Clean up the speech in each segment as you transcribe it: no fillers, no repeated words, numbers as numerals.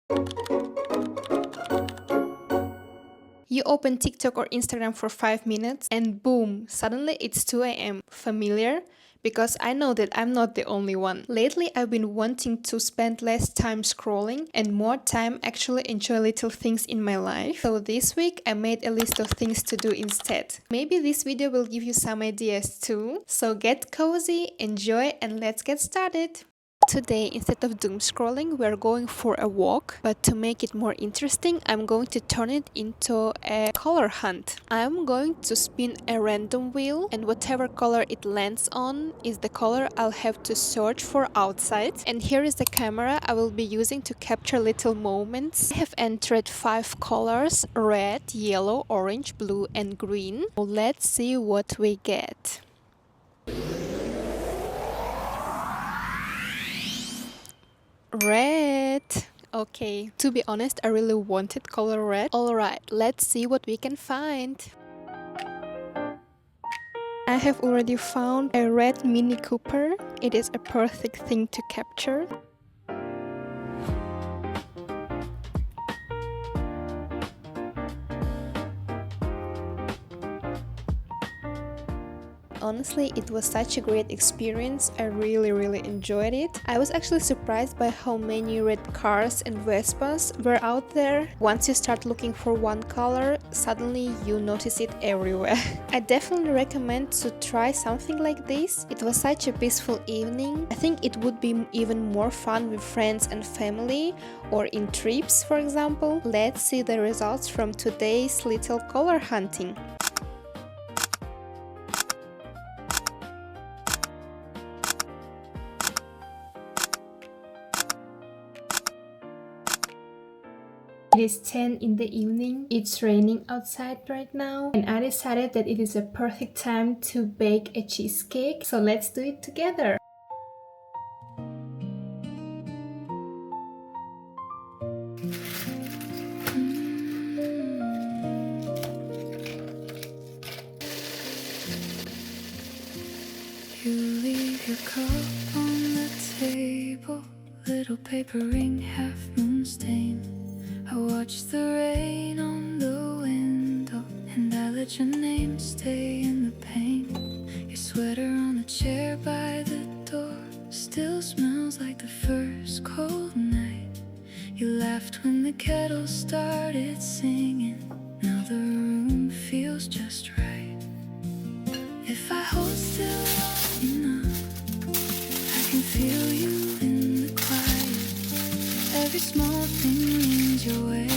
You open TikTok or Instagram for 5 minutes and boom, suddenly it's 2 a.m. Familiar? Because I know that I'm not the only one. Lately, I've been wanting to spend less time scrolling and more time actually enjoy little things in my life. So this week, I made a list of things to do instead. Maybe this video will give you some ideas too. So get cozy, enjoy, and let's get started. Today, instead of doom scrolling, we're going for a walk, but to make it more interesting, I'm going to turn it into a color hunt. I'm going to spin a random wheel, and whatever color it lands on is the color I'll have to search for outside. And here is the camera I will be using to capture little moments. I have entered 5 colors: red, yellow, orange, blue, and green. So let's see what we get. Red. Okay, to be honest, I really wanted color red. Alright, let's see what we can find. I have already found a red Mini Cooper. It is a perfect thing to capture. Honestly, it was such a great experience. I really enjoyed it. I was actually surprised by how many red cars and Vespas were out there. Once you start looking for one color, suddenly you notice it everywhere. I definitely recommend to try something like this. It was such a peaceful evening. I think it would be even more fun with friends and family or in trips, for example. Let's see the results from today's little color hunting. It is 10 in the evening. It's raining outside right now, and I decided that it is a perfect time to bake a cheesecake. So let's do it together. You leave your cup on the table, little paper ring, half moon stain. I watch the rain on the window, and I let your name stay in the pain. Your sweater on the chair by the door still smells like the first cold night. You laughed when the kettle started singing. Now the room feels just right. If I hold still long enough, I can feel you in the quiet. Every small thing leads your way.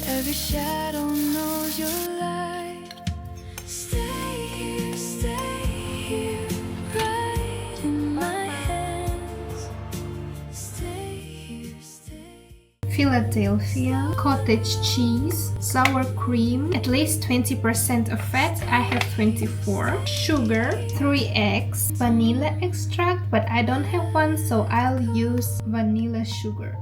Every shadow knows your light. Stay here, right in my hands. Stay here, Philadelphia, cottage cheese, sour cream, at least 20% of fat, I have 24, sugar, 3 eggs, vanilla extract, but I don't have one, so I'll use vanilla sugar.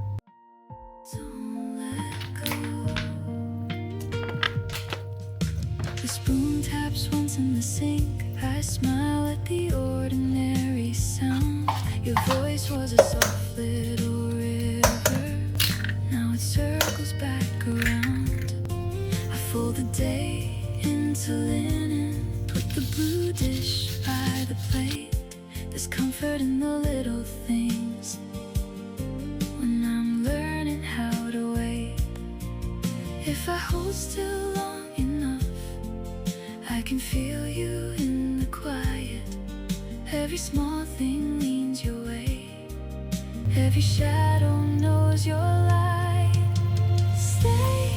The spoon taps once in the sink. I smile at the ordinary sound. Your voice was a soft little river. Now it circles back around. I fold the day into linen, put the blue dish by the plate. There's comfort in the little things when I'm learning how to wait. If I hold still long enough, I can feel you in the quiet. Every small thing leans your way. Every shadow knows your light. Stay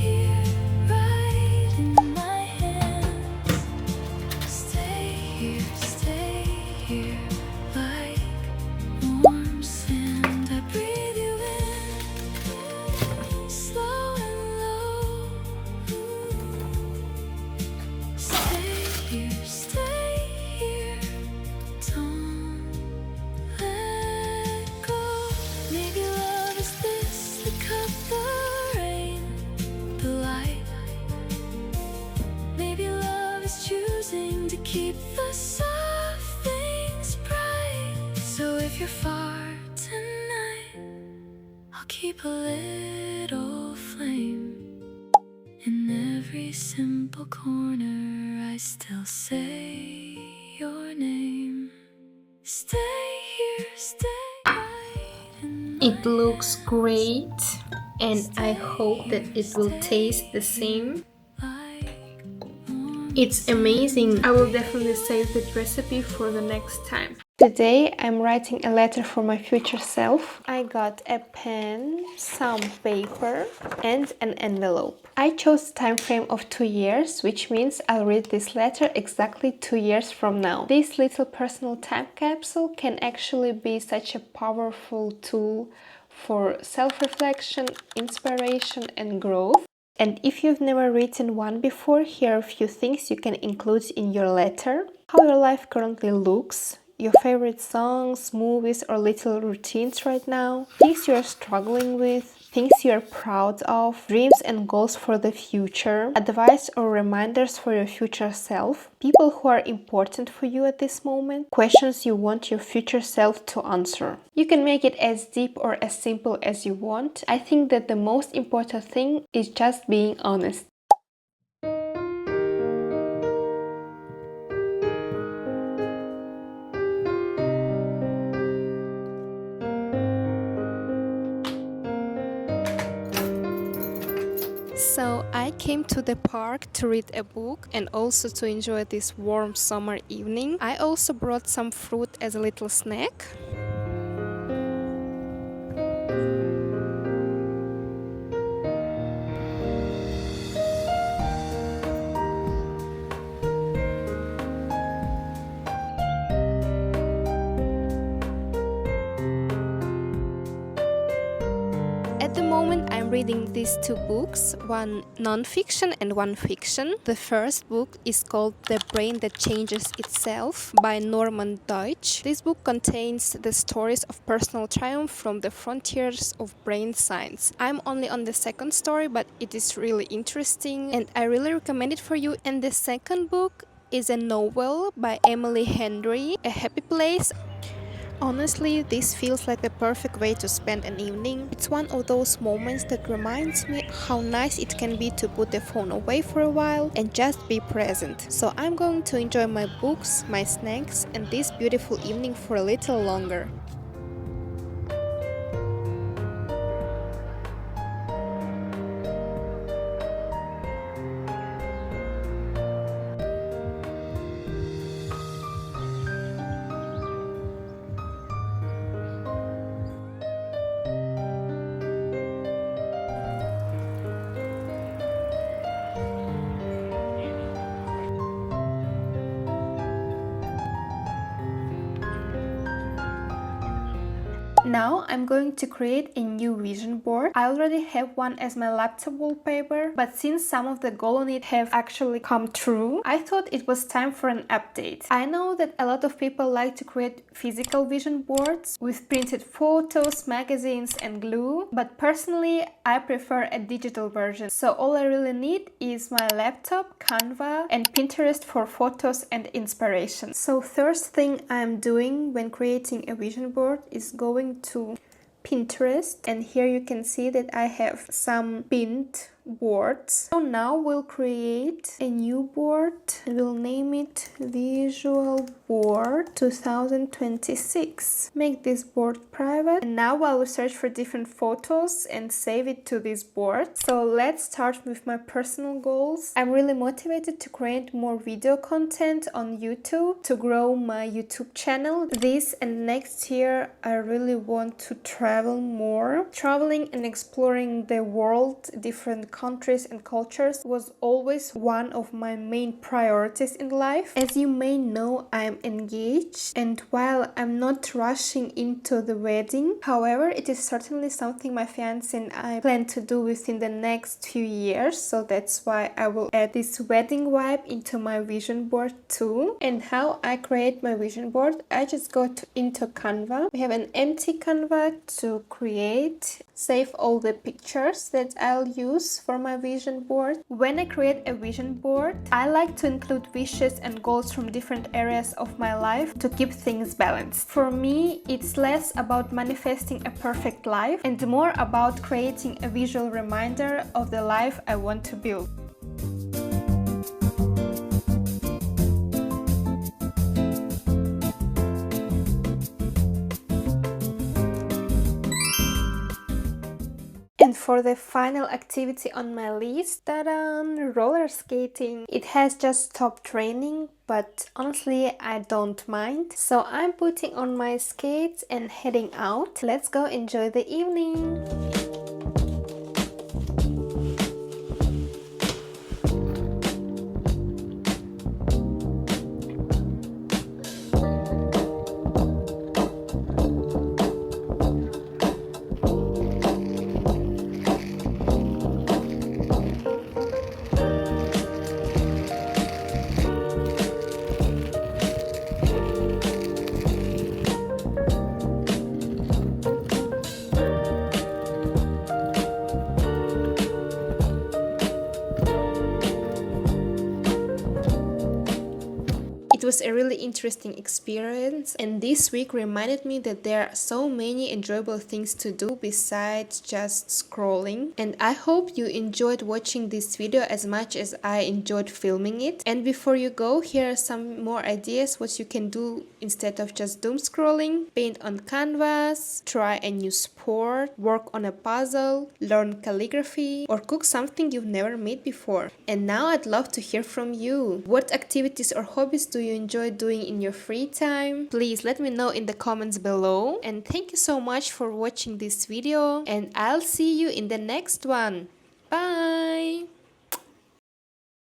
here, right in my hands. Stay here, like warm sand. I breathe you in, slow and low. Stay here, don't let go. Maybe love is this, the cup I'll keep a little flame in every simple corner. I still say your name. Stay here, stay right in my It looks hands. great, and I hope that it will taste the same. Like warm It's amazing. I will definitely save that recipe for the next time. Today I'm writing a letter for my future self. I got a pen, some paper, and an envelope. I chose a time frame of 2 years, which means I'll read this letter exactly 2 years from now. This little personal time capsule can actually be such a powerful tool for self-reflection, inspiration, and growth. And if you've never written one before, here are a few things you can include in your letter. How your life currently looks, your favorite songs, movies, or little routines right now, things you're struggling with, things you're proud of, dreams and goals for the future, advice or reminders for your future self, people who are important for you at this moment, questions you want your future self to answer. You can make it as deep or as simple as you want. I think that the most important thing is just being honest. So I came to the park to read a book and also to enjoy this warm summer evening. I also brought some fruit as a little snack. At the moment, I'm reading these two books, one non-fiction and one fiction. The first book is called The Brain That Changes Itself by Norman Deutsch. This book contains the stories of personal triumph from the frontiers of brain science. I'm only on the second story, but it is really interesting and I really recommend it for you. And the second book is a novel by Emily Henry, A Happy Place. Honestly, this feels like the perfect way to spend an evening. It's one of those moments that reminds me how nice it can be to put the phone away for a while and just be present. So I'm going to enjoy my books, my snacks, and this beautiful evening for a little longer. Now I'm going to create a new vision board. I already have one as my laptop wallpaper, but since some of the goals on it have actually come true, I thought it was time for an update. I know that a lot of people like to create physical vision boards with printed photos, magazines and glue, but personally I prefer a digital version. So all I really need is my laptop, Canva and Pinterest for photos and inspiration. So first thing I'm doing when creating a vision board is going to Pinterest, and here you can see that I have some pinned boards. So now we'll create a new board and we'll name it Visual Board 2026. Make this board private, and now I will search for different photos and save it to this board. So let's start with my personal goals. I'm really motivated to create more video content on YouTube to grow my YouTube channel. This and next year I really want to travel more. Traveling and exploring the world, different countries and cultures was always one of my main priorities in life. As you may know, I'm engaged, and while I'm not rushing into the wedding, however, it is certainly something my fiance and I plan to do within the next few years, so that's why I will add this wedding vibe into my vision board too. And how I create my vision board, I just go into Canva. We have an empty Canva to create, save all the pictures that I'll use for my vision board. When I create a vision board, I like to include wishes and goals from different areas of my life to keep things balanced. For me, it's less about manifesting a perfect life and more about creating a visual reminder of the life I want to build. And for the final activity on my list, ta-da, roller skating. It has just stopped raining, but honestly I don't mind. So I'm putting on my skates and heading out. Let's go enjoy the evening. It was a really interesting experience, and this week reminded me that there are so many enjoyable things to do besides just scrolling. And I hope you enjoyed watching this video as much as I enjoyed filming it. And before you go, here are some more ideas what you can do instead of just doom scrolling. Paint on canvas, try a new sport, work on a puzzle, learn calligraphy, or cook something you've never made before. And now I'd love to hear from you. What activities or hobbies do you enjoy doing in your free time? Please let me know in the comments below. And thank you so much for watching this video, and I'll see you in the next one. Bye!